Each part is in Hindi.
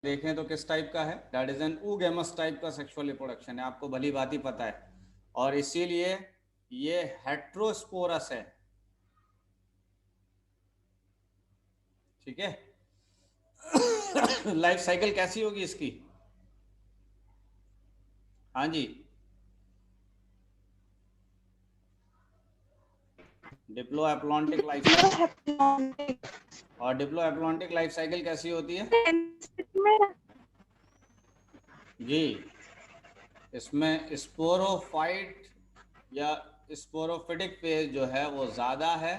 देखें तो किस टाइप का है, that is N oogamous type का सेक्सुअल रिप्रोडक्शन है, आपको भली बात ही पता है। और इसीलिए ये हेट्रोस्पोरस है, ठीक है। लाइफ साइकिल कैसी होगी इसकी? हाँ जी, डिप्लोएप्लॉन्टिक लाइफ साइकिल। और डिप्लोएप्लॉन्टिक लाइफ साइकिल कैसी होती है जी? इसमें स्पोरोफाइट या स्पोरोफिटिक फेज जो है वो ज़्यादा है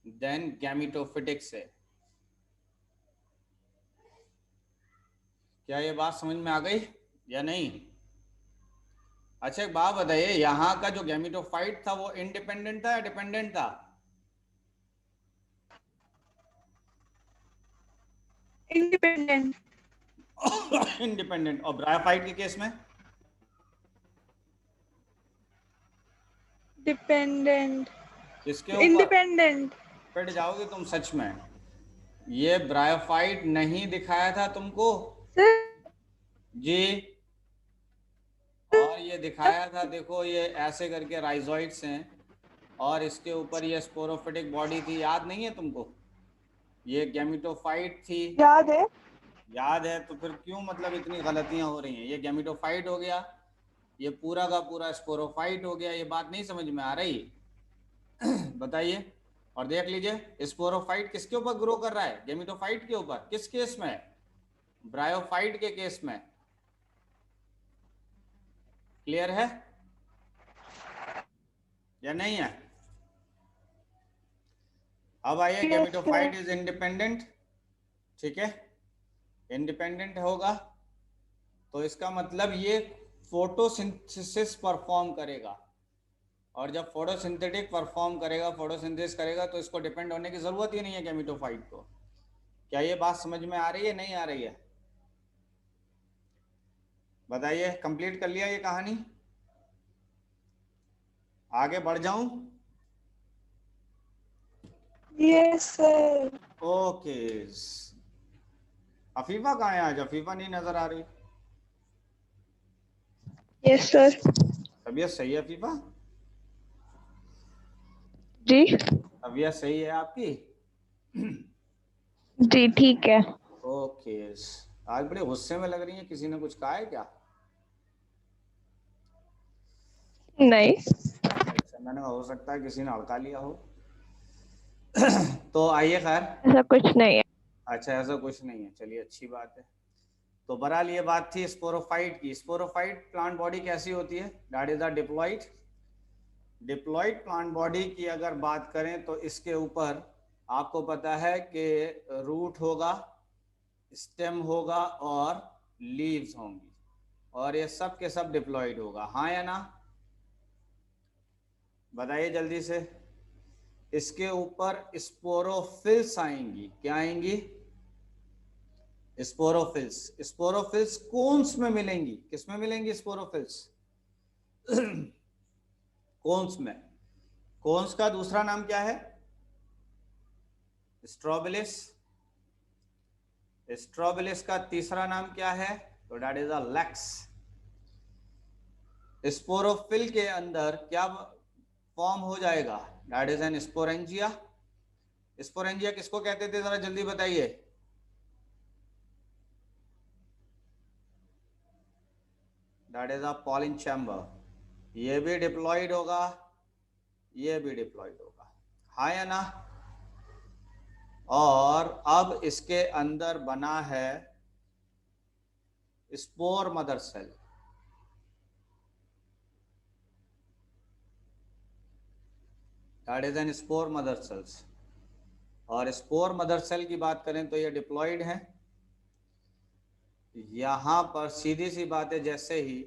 देन गैमिटोफिटिक से। क्या ये बात समझ में आ गई या नहीं? अच्छा एक बात बताइए, यहाँ का जो गैमिटोफाइट था वो इंडिपेंडेंट था या डिपेंडेंट था? इंडिपेंडेंट। इंडिपेंडेंट। और ब्रायोफाइट के केस में डिपेंडेंट। किसके ऊपर इंडिपेंडेंट। पिट जाओगे तुम सच में। ये ब्रायोफाइट नहीं दिखाया था तुमको सर जी, और ये दिखाया था, देखो ये ऐसे करके राइजोइड्स हैं और इसके ऊपर ये स्पोरोफिटिक बॉडी थी, याद नहीं है तुमको? ये गैमिटोफाइट थी, याद है। याद है। तो फिर क्यों मतलब इतनी गलतियां हो रही हैं? ये गैमिटोफाइट हो गया, ये पूरा का पूरा स्पोरोफाइट हो गया, ये बात नहीं समझ में आ रही? बताइए। और देख लीजिए स्पोरोफाइट किसके ऊपर ग्रो कर रहा है? गैमिटोफाइट के ऊपर। किस केस में? ब्रायोफाइट के केस में। क्लियर है या नहीं है? अब आइए, गैमिटोफाइट इज इंडिपेंडेंट, ठीक है, इंडिपेंडेंट होगा तो इसका मतलब ये फोटोसिंथेसिस परफॉर्म करेगा, और जब फोटोसिंथेटिक परफॉर्म करेगा, फोटोसिंथेसिस करेगा, तो इसको डिपेंड होने की जरूरत ही नहीं है गैमिटोफाइट को। क्या ये बात समझ में आ रही है नहीं आ रही है? बताइए, कंप्लीट कर लिया ये कहानी? आगे बढ़ जाऊं? Yes sir. ओके। अफीफा कहाँ है आज? अफीफा नहीं नजर आ रही। Yes sir. तबीयत सही है अफीफा? जी तबीयत सही है आपकी? जी ठीक है। ओके। आज बड़े गुस्से में लग रही हैं, किसी ने कुछ कहा है क्या? नहीं। अच्छा, मैंने कहा हो सकता है किसी ने हड़का लिया हो। तो आइए, खैर। ऐसा कुछ नहीं है। अच्छा, ऐसा कुछ नहीं है, चलिए अच्छी बात है। तो बहरहाल ये बात थी स्पोरोफाइट की। स्पोरोफाइट प्लांट बॉडी कैसी होती है? That is the diploid. Diploid plant body की अगर बात करें तो इसके ऊपर आपको पता है कि रूट होगा, स्टेम होगा और लीव्स होंगी, और ये सब के सब डिप्लॉइड होगा, हाँ या ना? बताइए जल्दी से। इसके ऊपर स्पोरोफिल्स आएंगी। क्या आएंगी? स्पोरोफिल्स। स्पोरोफिल्स कोन्स में मिलेंगी। किस में मिलेंगी स्पोरोफिल्स? कोन्स में। कोन्स का दूसरा नाम क्या है? स्ट्रोबिलिस। स्ट्रोबिलिस का तीसरा नाम क्या है? तो that is a lax. Sporophyll के अंदर क्या फॉर्म हो जाएगा? That is an sporangia. Sporangia किसको कहते थे, जरा जल्दी बताइए। That is a pollen chamber. ये भी डिप्लॉइड होगा, ये भी डिप्लॉइड होगा, हाँ या ना? और अब इसके अंदर बना है spore mother cell. That is an spore mother cells. और स्पोर मदर सेल की बात करें तो ये डिप्लॉइड है। यहां पर सीधी सी बात है, जैसे ही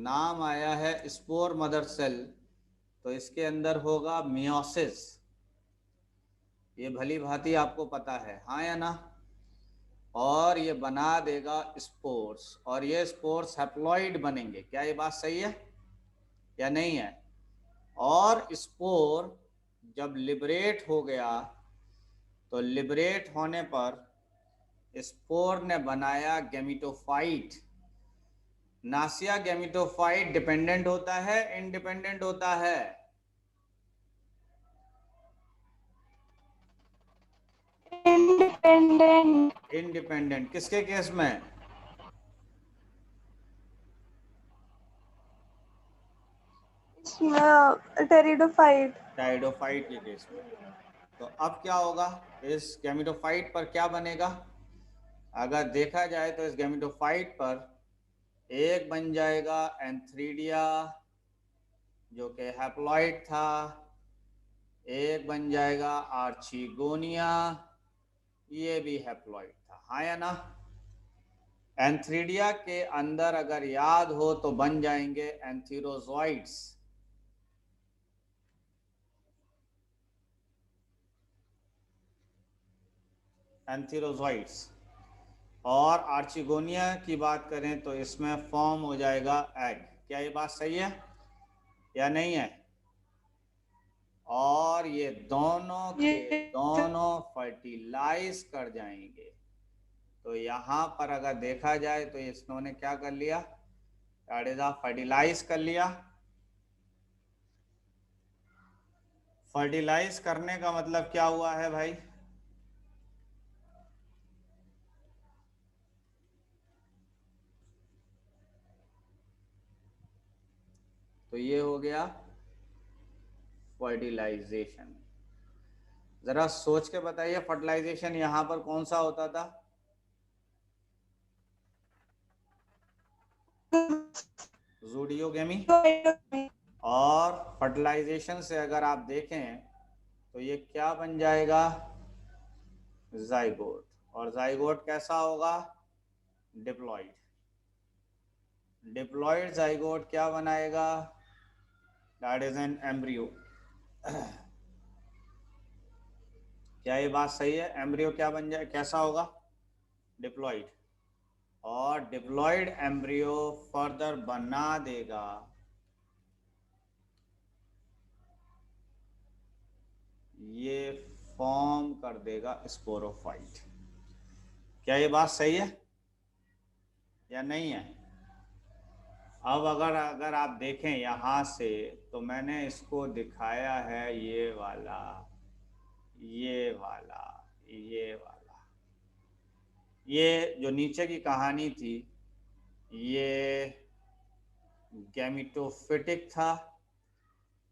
नाम आया है स्पोर मदर सेल, तो इसके अंदर होगा मियोसिस। ये भली भांति आपको पता है, हाँ या ना? और ये बना देगा स्पोर्स, और ये स्पोर्स हैप्लॉइड बनेंगे। क्या ये बात सही है या नहीं है? और स्पोर जब लिबरेट हो गया तो लिबरेट होने पर स्पोर ने बनाया गैमेटोफाइट। नासिया गैमेटोफाइट डिपेंडेंट होता है, इंडिपेंडेंट होता है? इंडिपेंडेंट। इंडिपेंडेंट। किसके केस में? टेरिडोफाइट। टाइडोफाइट के केस में। तो अब क्या होगा, इस गैमेटोफाइट पर क्या बनेगा? अगर देखा जाए तो इस गैमेटोफाइट पर एक बन जाएगा एंथ्रीडिया जो कि हैप्लॉइड था, एक बन जाएगा आर्चिगोनिया, ये भी हैप्लॉइड था, हाँ या ना? एंथ्रीडिया के अंदर अगर याद हो तो बन जाएंगे एंथीरोजॉइड्स। एंथीरोजॉइड्स। और आर्चिगोनिया की बात करें तो इसमें फॉर्म हो जाएगा एग। क्या ये बात सही है या नहीं है? और ये दोनों के दोनों फर्टिलाइज कर जाएंगे। तो यहाँ पर अगर देखा जाए तो इन्होंने क्या कर लिया, फर्टिलाइज कर लिया। फर्टिलाइज करने का मतलब क्या हुआ है भाई? तो ये हो गया फर्टिलाइजेशन। जरा सोच के बताइए, फर्टिलाइजेशन यहाँ पर कौन सा होता था? ज़ूडियोगेमी। और फर्टिलाइजेशन से अगर आप देखें तो ये क्या बन जाएगा, जाइगोट। और जाइगोट कैसा होगा, डिप्लॉइड। डिप्लॉइड जाइगोट क्या बनाएगा, दैट इज एन एम्ब्रियो। क्या ये बात सही है? एम्ब्रियो क्या बन जाए, कैसा होगा, डिप्लॉइड। और डिप्लॉइड एम्ब्रियो फर्दर बना देगा ये फॉर्म कर देगा स्पोरोफाइट। क्या ये बात सही है या नहीं है? अब अगर आप देखें यहाँ से तो मैंने इसको दिखाया है ये वाला, ये वाला, ये वाला। ये जो नीचे की कहानी थी ये गैमेटोफिटिक था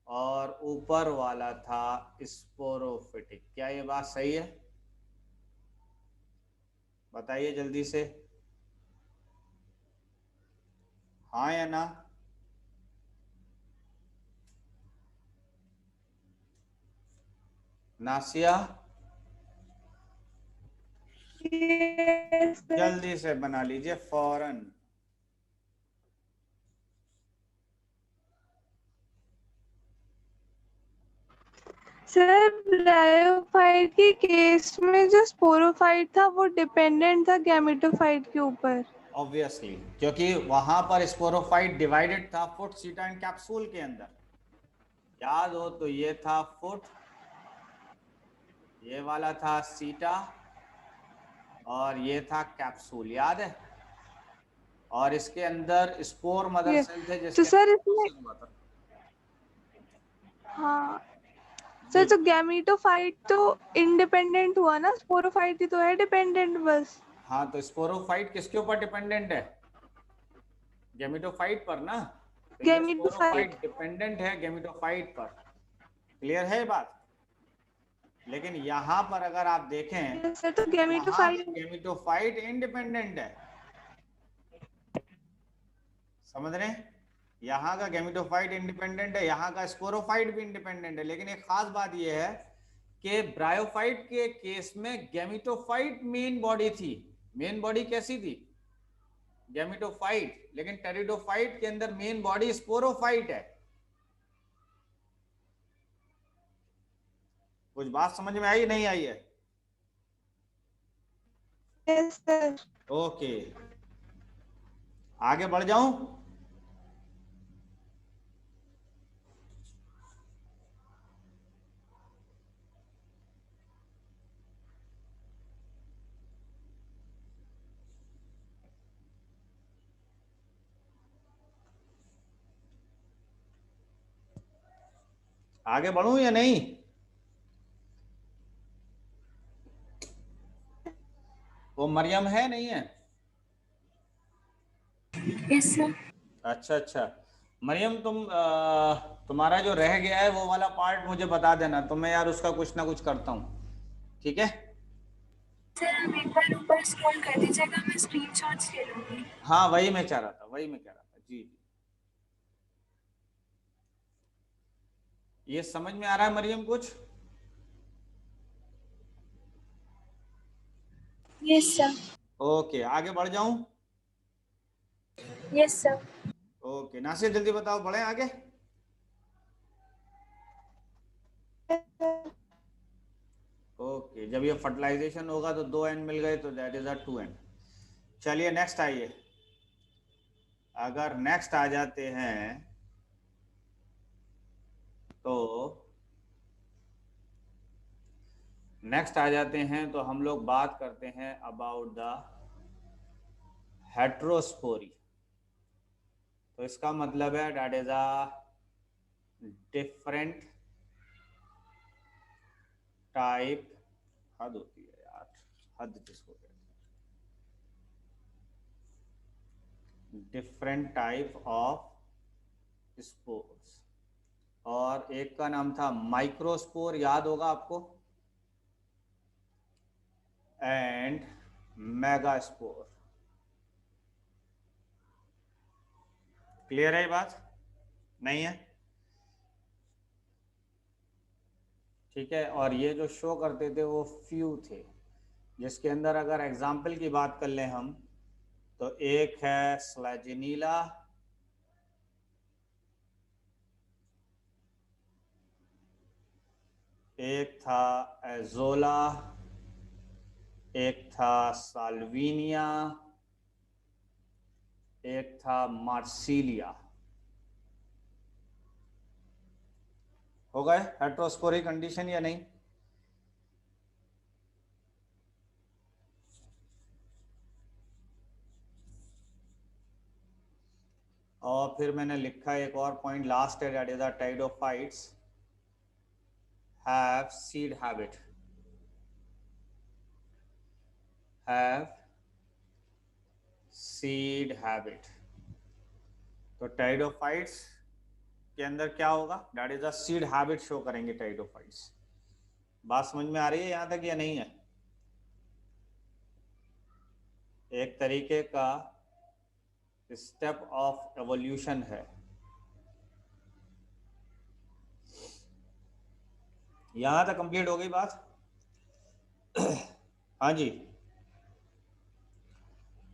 और ऊपर वाला था स्पोरोफिटिक। क्या ये बात सही है? बताइए जल्दी से, हाँ या ना? नासिया जल्दी से बना लीजिए फौरन। सर ब्रायोफाइट के केस में जो स्पोरोफाइट था वो डिपेंडेंट था गैमेटोफाइट के ऊपर। ऑब्वियसली, क्योंकि वहां पर स्पोरोफाइट डिवाइडेड था फुट, सीटा एंड कैप्सूल के अंदर। याद हो तो ये था फुट, ये वाला था सीटा, और ये था कैप्सूल, याद है? और इसके अंदर स्पोर मदर सेल थे तो जिसके सर अंदर इसमें, प्रोसेस हुआ था। हाँ जी सर, तो गैमेटोफाइट तो इंडिपेंडेंट हुआ ना, स्पोरोफाइट ही तो है डिपेंडेंट बस। हाँ, तो स्पोरोफाइट किसके ऊपर डिपेंडेंट है? गैमेटोफाइट पर ना। तो ये गैमेटोफाइट। स्पोरोफाइट डिपेंडेंट है गैमेटोफाइट पर। क्लियर है ये बात? लेकिन यहाँ पर अगर आप देखें, सर तो यहाँ का गैमेटोफाइट। गैमेटोफाइट इंडिपेंडेंट है। समझ रहे हैं? यहाँ का गैमेटोफाइट इंडिपेंडेंट है, यहाँ का स्पोरोफाइट भी इंडिपेंडेंट है। लेकिन एक खास बात यह है कि ब्रायोफाइट के केस में गैमेटोफाइट मेन बॉडी थी। मेन बॉडी कैसी थी? गैमेटोफाइट। लेकिन टेरिडोफाइट के अंदर मेन बॉडी स्पोरोफाइट है। कुछ बात समझ में आई नहीं आई है? Yes sir. ओके, आगे बढ़ जाऊं? आगे बढ़ूं या नहीं? वो मरियम है नहीं है? Yes sir. अच्छा अच्छा, मरियम तुम्हारा जो रह गया है वो वाला पार्ट मुझे बता देना, तो मैं यार उसका कुछ ना कुछ करता हूँ, ठीक है? सर आप एक बार ऊपर स्क्रॉल कर दीजिएगा, मैं स्क्रीनशॉट्स ले लूंगी। हाँ वही मैं चाह रहा था, वही मैं कह रहा था जी। ये समझ में आ रहा है मरियम कुछ? Yes sir. ओके, आगे बढ़ जाऊं? Yes sir. ओके नासिर जल्दी बताओ, बढ़े आगे? ओके, जब ये फर्टिलाइजेशन होगा तो 2 एंड मिल गए, तो दैट इज अ 2 एंड। चलिए नेक्स्ट आइए। अगर नेक्स्ट आ जाते हैं तो नेक्स्ट आ जाते हैं तो हम लोग बात करते हैं अबाउट द हेट्रोस्पोरी। तो इसका मतलब है that is a different type, हद होती है यार, हद जिसको कहते हैं, डिफरेंट टाइप ऑफ स्पोर्स। और एक का नाम था माइक्रोस्पोर, याद होगा आपको, एंड मेगास्पोर। क्लियर है ये बात? नहीं है? ठीक है। और ये जो शो करते थे वो फ्यू थे, जिसके अंदर अगर एग्जाम्पल की बात कर लें हम, तो एक है स्लैजिनीला, एक था एजोला, एक था साल्विनिया, एक था मार्सिलिया। हो गए हेट्रोस्पोरिक कंडीशन या नहीं? और फिर मैंने लिखा एक और पॉइंट लास्ट है, that is the pteridophytes have seed habit, have seed habit. तो टाइडोफाइट्स के अंदर क्या होगा, that is a seed habit show करेंगे टाइडोफाइट्स। बात समझ में आ रही है यहां तक या नहीं है? एक तरीके का स्टेप ऑफ एवोल्यूशन है। यहां तक कंप्लीट हो गई बात? हाँ जी।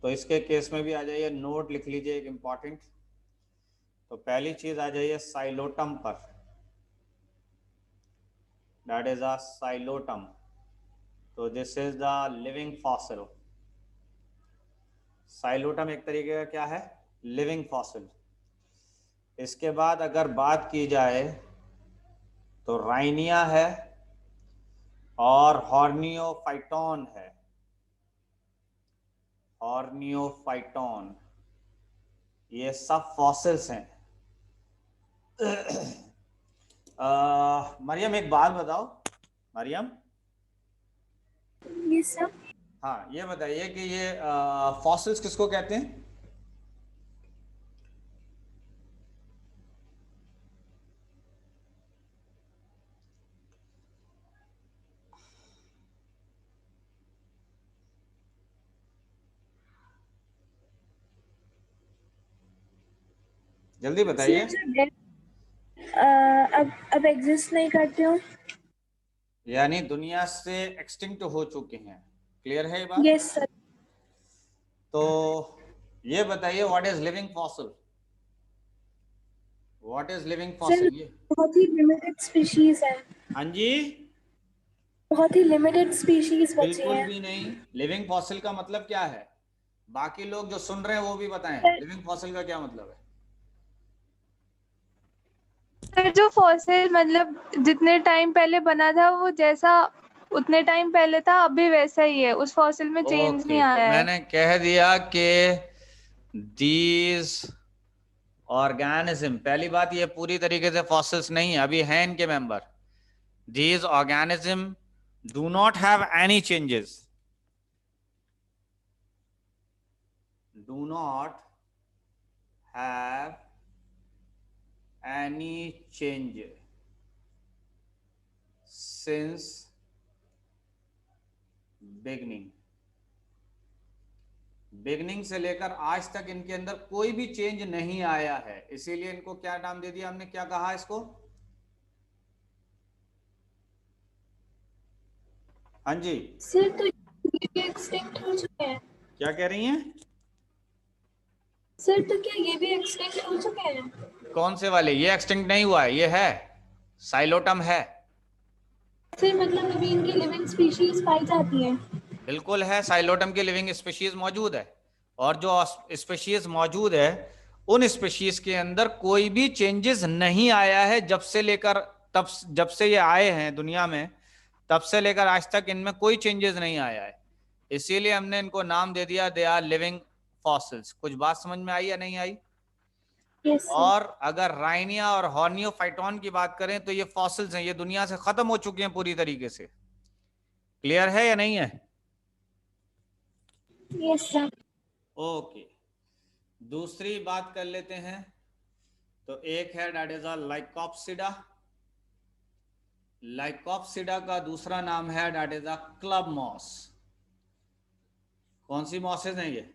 तो इसके केस में भी आ जाइए, नोट लिख लीजिए एक इंपॉर्टेंट। तो पहली चीज आ जाइए साइलोटम पर, दैट इज अ साइलोटम। तो this is the living fossil. Psilotum एक तरीके का क्या है, लिविंग फॉसिल। इसके बाद अगर बात की जाए तो राइनिया है और हॉर्नियोफाइटोन है। हॉर्नियोफाइटोन, ये सब फॉसिल्स हैं। मरियम एक बात बताओ, मरियम। Yes sir. हाँ ये बताइए कि ये फॉसिल्स किसको कहते हैं? जल्दी बताइए। अब एग्जिस्ट नहीं करते हो। यानी दुनिया से एक्सटिंक्ट हो चुके हैं। क्लियर है ये बात? Yes sir. तो ये बताइए what is living fossil? What is living sir fossil? ये बहुत ही लिमिटेड स्पीशीज है। हाँ जी, बहुत ही लिमिटेड स्पीशीज बची बिल्कुल हैं। भी नहीं। लिविंग फॉसिल का मतलब क्या है? बाकी लोग जो सुन रहे हैं वो भी बताएं, सर लिविंग फॉसिल का क्या मतलब है? सर जो फॉसिल मतलब जितने टाइम पहले बना था वो जैसा उतने टाइम पहले था अभी वैसा ही है, उस फॉसिल में चेंज नहीं ओके, तो आया है। मैंने कह दिया कि दीज ऑर्गेनिज्म, पहली बात ये पूरी तरीके से फॉसिल्स नहीं है, अभी हैं इनके member. These organism do not have any changes, do not have any change since beginning से लेकर आज तक इनके अंदर कोई भी चेंज नहीं आया है, इसीलिए इनको क्या नाम दे दिया हमने, क्या कहा इसको? हाँ जी सर तो ये भी एक्सटिंक्ट हो चुके हैं? क्या कह रही हैं? सर तो क्या ये भी एक्सटिंक्ट हो चुके हैं? कौन से वाले? ये एक्सटिंक्ट नहीं हुआ है, ये है साइलोटम है। सर मतलब अभी इनकी लिविंग स्पीशीज पाई जाती हैं? बिल्कुल है, साइलोटम की लिविंग स्पीशीज मौजूद है, और जो स्पीशीज मौजूद है उन स्पीशीज के अंदर कोई भी चेंजेस नहीं आया है जब से लेकर तब, जब से ये आए हैं दुनिया में तब से लेकर आज तक इनमें कोई चेंजेस नहीं आया है, इसीलिए हमने इनको नाम दे दिया दे आर लिविंग फॉसिल्स। कुछ बात समझ में आई या नहीं आई? Yes sir. और अगर राइनिया और हॉर्नियोफाइटोन की बात करें तो ये फॉसिल्स हैं, ये दुनिया से खत्म हो चुके हैं पूरी तरीके से। क्लियर है या नहीं है? Yes sir. ओके, दूसरी बात कर लेते हैं। तो एक है that is a lycopsida, lycopsida का दूसरा नाम है that is a club moss. कौन सी मॉसेज हैं ये?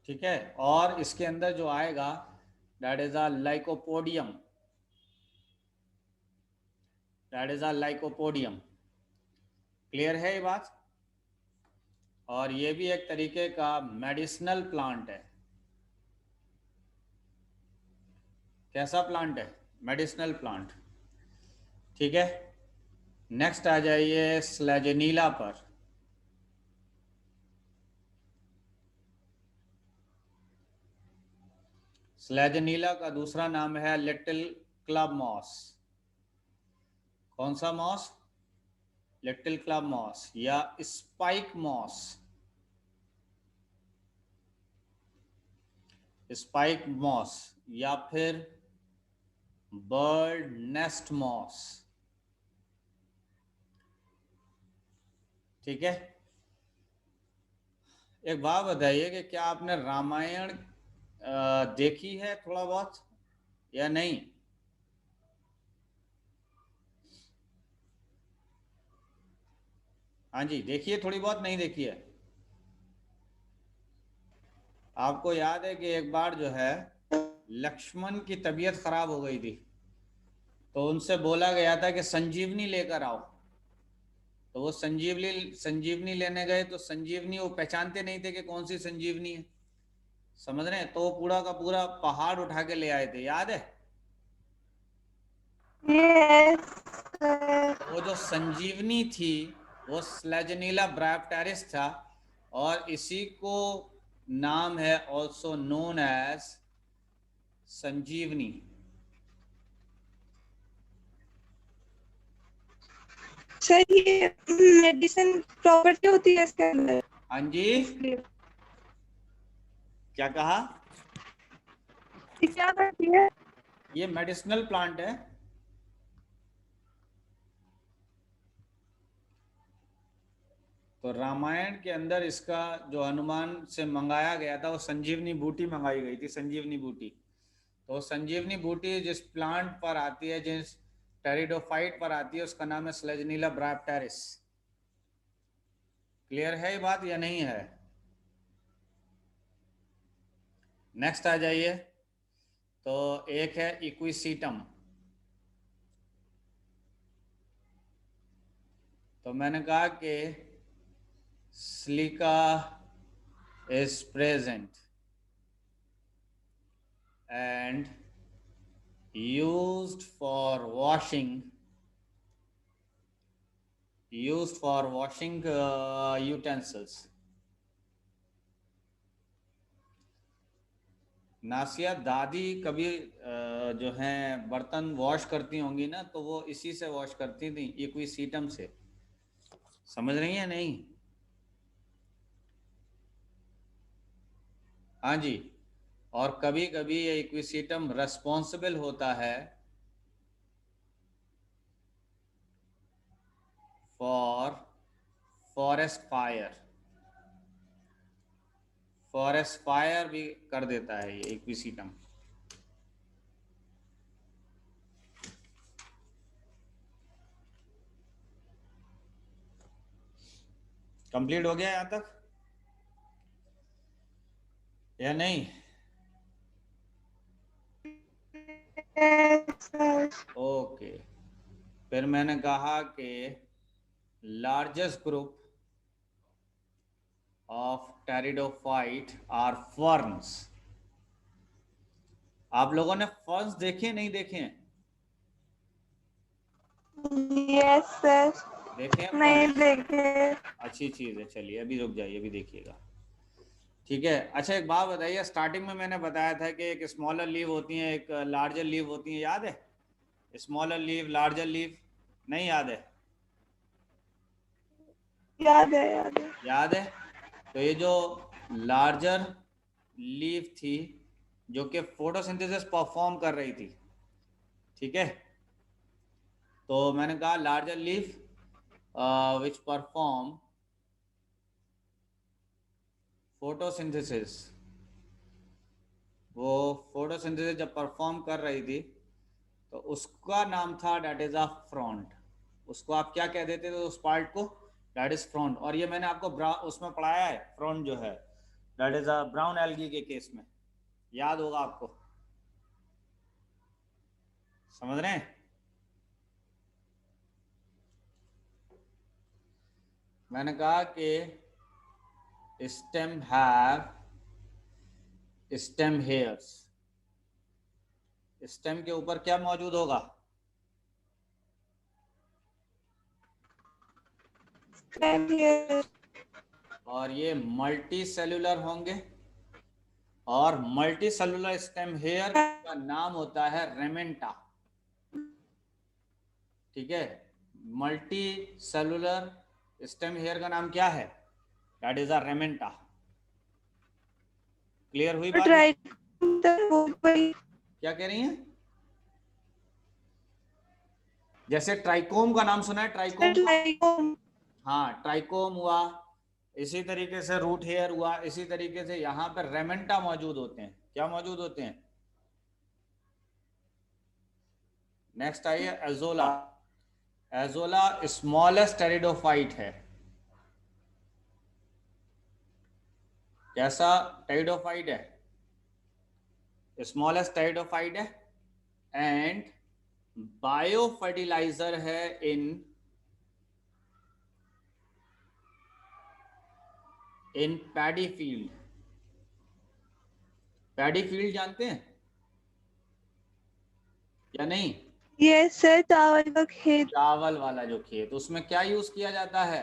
ठीक है, और इसके अंदर जो आएगा that is a lycopodium, that is a lycopodium. Clear है ये बात? और ये भी एक तरीके का मेडिसिनल प्लांट है। कैसा प्लांट है? Medicinal plant. ठीक है, नेक्स्ट आ जाइए स्लेजेनीला पर। स्लेजेनीला का दूसरा नाम है लिटिल क्लब मॉस। कौन सा मॉस? लिटिल क्लब मॉस या स्पाइक मॉस। स्पाइक मॉस या फिर बर्ड नेस्ट मॉस। ठीक है, एक बात बताइए कि क्या आपने रामायण देखी है थोड़ा बहुत या नहीं? हाँ जी, देखिए थोड़ी बहुत, नहीं देखी है? आपको याद है कि एक बार जो है लक्ष्मण की तबीयत खराब हो गई थी, तो उनसे बोला गया था कि संजीवनी लेकर आओ, तो वो संजीवनी लेने गए, तो संजीवनी वो पहचानते नहीं थे कि कौन सी संजीवनी है, समझ रहे हैं? तो वो पूरा का पूरा पहाड़ उठा के ले आए थे, याद है? यस वो जो संजीवनी थी वो स्लेजेनिला ब्रायोप्टेरिस था, और इसी को नाम है ऑल्सो नोन एज संजीवनी। सर, ये मेडिसिन प्रॉपर्टी होती है इसके अंदर? हाँ जी, इसलिए क्या कहा? ये क्या करती है? ये मेडिसिनल प्लांट है। तो रामायण के अंदर इसका जो हनुमान से मंगाया गया था वो संजीवनी बूटी मंगाई गई थी, संजीवनी बूटी। तो संजीवनी बूटी जिस प्लांट पर आती है, जिस टेरिडोफाइट पर आती है, उसका नाम है स्लेजेनिला ब्रायोप्टेरिस। क्लियर है ये बात या नहीं है? नेक्स्ट आ जाइए, तो एक है इक्विसीटम। तो मैंने कहा कि silica is present and used for washing utensils. Nasiya दादी कभी जो हैं बर्तन वॉश करती होंगी ना, तो वो इसी से वॉश करती थी, इक्विसीटम से। समझ रही है नहीं? हाँ जी, और कभी कभी ये इक्विसिटम रेस्पॉन्सिबल होता है for forest fire. Forest fire भी कर देता है ये इक्विसिटम। कंप्लीट हो गया यहाँ तक या नहीं? Yes, sir. ओके, फिर मैंने कहा कि largest group of pteridophyte are ferns. आप लोगों ने फर्न्स देखे नहीं देखे हैं? Yes, sir. देखे हैं नहीं फर्न्स? देखे। अच्छी चीज है, चलिए अभी रुक जाइए, अभी देखिएगा। ठीक है, अच्छा एक बात बताइए, स्टार्टिंग में मैंने बताया था कि एक स्मॉलर लीव होती है, एक लार्जर लीव होती है, याद है? स्मॉलर लीव, लार्जर लीव, नहीं याद है? याद है, याद है। याद है। तो ये जो लार्जर लीव थी जो कि फोटोसिंथेसिस परफॉर्म कर रही थी, ठीक है, तो मैंने कहा larger leave which perform photosynthesis, वो फोटोसिंथेसिस जब परफॉर्म कर रही थी तो उसका नाम था डेट इज अ फ्रंट। उसको आप क्या कह देते थे उस पार्ट को? That is frond. और ये मैंने आपको उसमें पढ़ाया है, फ्रंट जो है that is a brown algae के केस में, याद होगा आपको, समझ रहे हैं? मैंने कहा कि stem have stem hairs. Stem के ऊपर क्या मौजूद होगा? Same here. और ये मल्टी सेलुलर होंगे, और मल्टी सेलुलर स्टेम हेयर का नाम होता है रेमेंटा। ठीक है, मल्टी सेलुलर स्टेम हेयर का नाम क्या है? That is a रेमेंटा। क्लियर हुई बात? Try क्या कह रही हैं? जैसे ट्राइकोम का नाम सुना है? ट्राइकोम, हाँ ट्राइकोम हुआ, इसी तरीके से रूट हेयर हुआ, इसी तरीके से यहाँ पर रेमेंटा मौजूद होते हैं। क्या मौजूद होते हैं? नेक्स्ट आइए एजोला। एजोला स्मॉलेस्ट टेरिडोफाइट है। कैसा टेरिडोफाइट है? स्मॉलेस्ट टेरिडोफाइट है एंड बायो फर्टिलाइजर है इन पैडी फील्ड। पैडी फील्ड जानते हैं या नहीं? Yes, sir. चावल का खेत। चावल वाला जो खेत, उसमें क्या यूज किया जाता है?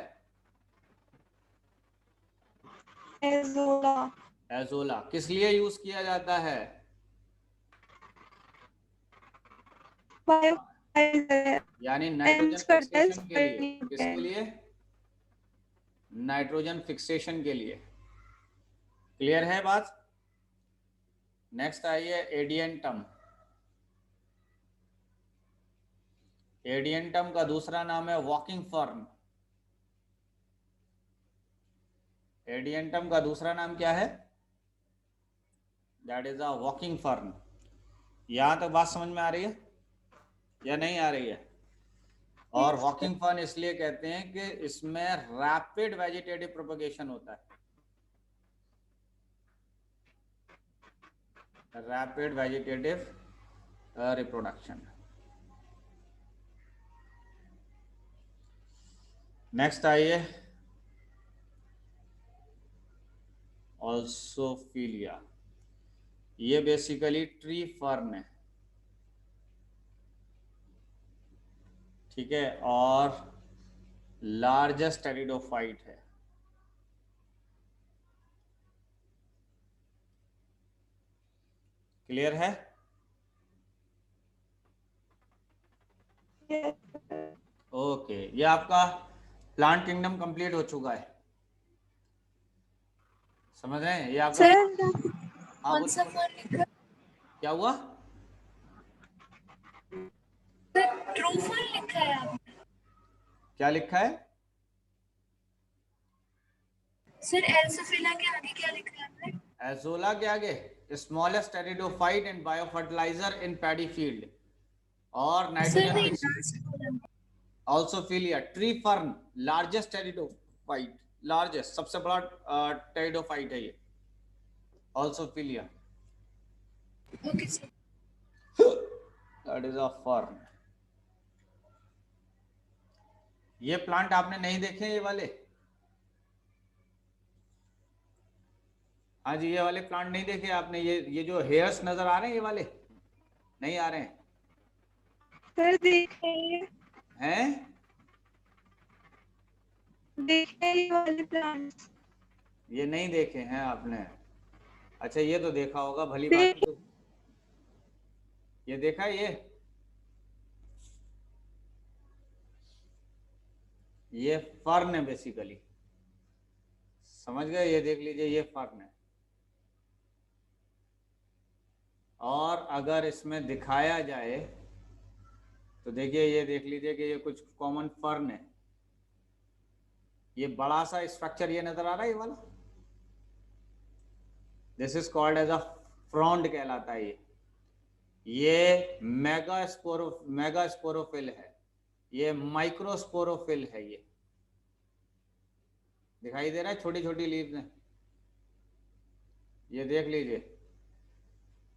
एजोला। एजोला किस लिए यूज किया जाता है? यानी नाइट्रोजन फिक्सेशन के लिए। किसके लिए? नाइट्रोजन फिक्सेशन के लिए। क्लियर है बात? नेक्स्ट आइए एडियंटम। एडियंटम का दूसरा नाम है वॉकिंग फर्न। एडियंटम का दूसरा नाम क्या है? That is a walking fern. यहां तक बात समझ में आ रही है या नहीं आ रही है? और वॉकिंग फर्न इसलिए कहते हैं कि इसमें रैपिड वेजिटेटिव प्रोपगेशन होता है। Rapid vegetative reproduction. नेक्स्ट आइए ऑल्सोफिलिया। ये बेसिकली ट्री फर्न है, ठीक है, और लार्जेस्ट टेरिडोफाइट है। क्लियर है? ओके, ये आपका प्लांट किंगडम कंप्लीट हो चुका है, समझ रहे हैं? ये आपका सर हाँ कौन सा फर्न लिखा? क्या हुआ? सर ट्रू फर्न लिखा है आपने? क्या लिखा है? सर एल्सोफिला के आगे क्या लिखा है आपने? एजोला के आगे smallest pteridophyte and biofertiliser in paddy field और सर नाइट्रोजन नहीं, fix. Last column. Alsophila tree fern largest pteridophyte, largest सबसे बड़ा टेरिडोफाइट है ये Alsophila. Okay sir. That is a fern. ये प्लांट आपने नहीं देखे ये वाले? हाँ जी, ये वाले प्लांट नहीं देखे आपने? ये जो हेयर्स नजर आ रहे हैं ये वाले नहीं आ रहे हैं? सर देखेंगे, हैं? देखें ये वाले प्लांट्स। ये नहीं देखे हैं आपने? अच्छा ये तो देखा होगा, भली बात देख है। तो ये देखा है ये फर्न है बेसिकली, समझ गए? ये देख लीजिए ये फर्न है। और अगर इसमें दिखाया जाए तो देखिए, ये देख लीजिए कि ये कुछ कॉमन फर्न है। ये बड़ा सा स्ट्रक्चर ये नजर आ रहा है ये वाला, this is called as a frond कहलाता है ये मेगास्पोरोफिल है, ये माइक्रोस्पोरोफिल है। ये दिखाई दे रहा है छोटी छोटी लीव्स हैं, ये देख लीजिए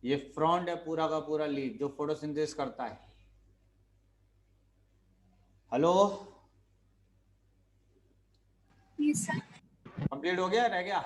ये फ्रॉन्ड है पूरा का पूरा लीव जो फोटोसिंथेसिस करता है। हेलो, ये सर कंप्लीट हो गया, रह गया?